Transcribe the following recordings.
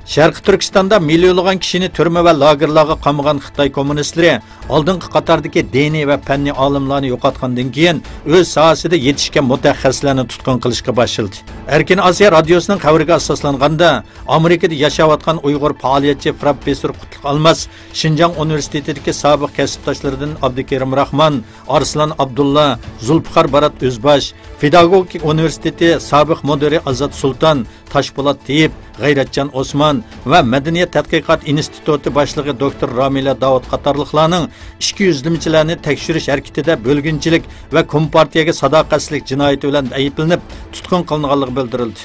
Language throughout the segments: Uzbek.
Sharqi Turkistonda millionlagan kishini turma va lagerlarga qamagan Xitoy kommunistlari oldingi qatordagi diniy va fanniy olimlarni yo'qotgandan keyin o'z sohasida yetishgan mutaxassislarni tutqun qilishga boshladi. Erkin Osiyo radiosining xabariga asoslanganda, Amerikada yashayotgan Uyg'ur faoliyatchi professor Qutlug' Almas Xinjiang universitetidagi sobiq kasbdoshlaridan Abdukerim Rahman, Arslan Abdulla, Zulfiqar Barat O'zbosh, Pedagogik universiteti sobiq mudiri Azat Sultan, Toshpo'lat Tiyib, G'ayratjon Osman va Madaniyat tadqiqot instituti boshlig'i doktor Ramila Davud qatorliqlarning 200 tekshirish harakatida bo'lginchilik va kompartiyaga sadoqatsizlik jinoyati bilan ayblanib tutqun qilinganligi bildirildi.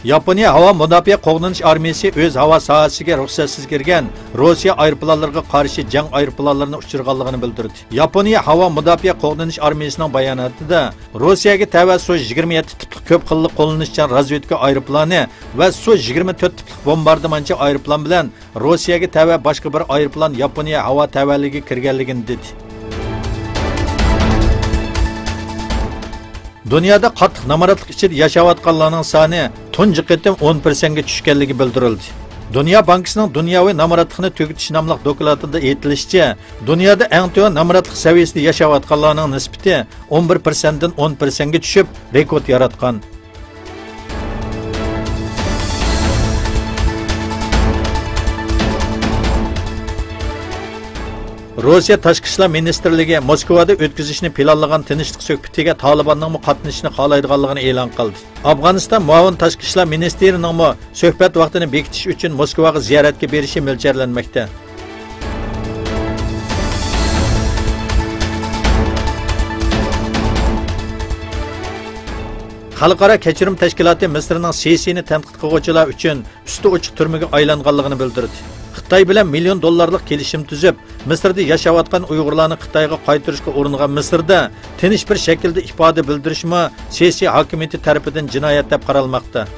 Yaponiya havo mudofaa qo'g'dinish armiyasi o'z havo sohasiga ruxsatsiz kirgan Rossiya aeroplanlariga qarshi jang aeroplanlarini uchirganligini bildirdi. Yaponiya havo mudofaa qo'g'dinish armiyasining bayonotida Rossiyaga tava Su-27 tipli ko'p xilli qo'llanishchan razvedka aeroplani va Su-24 tipli bombardimonchi aeroplan bilan Rossiyaga tava boshqa bir aeroplan Yaponiya havo tavalligiga kirganligini dedi. Dunyoda qattiq namoratlik ichida yashayotganlarning soni tunji qitim 10% ga tushganligi bildirildi. Dünya Bankasının dunyoviy namoratlikni tugutish nomli dokladida aytilishicha, dunyoda eng to'g'ri namoratlik saviyasida yashayotganlarning nisbati 11% dan 10% ga tushib, rekord yaratgan. Rossiya Tashqi ishlar ministrligi Moskvada o'tkazishni planlagan tinchlik suhbatiga Talibanning qatnashishini xohlaydiganligini e'lon qildi. Afg'oniston muavin tashqi ishlar ministrining suhbat vaqtini bekitish uchun Moskvaga ziyoratga berishi mo'ljallanmoqda. Xalqaro kechirim tashkiloti Misrning Sisini tanqid qiluvchilar uchun usti ochiq turmaga aylanganligini bildirdi. Xitoy bilan $1 million kelishim tuzib, Misrda yashayotgan Uyg'urlarni Xitoyga qaytarishga uringan Misrda tinch bir shaklda ifoda bildirishmi Sisi hokimiyati tomonidan jinoyat deb qaralmoqda.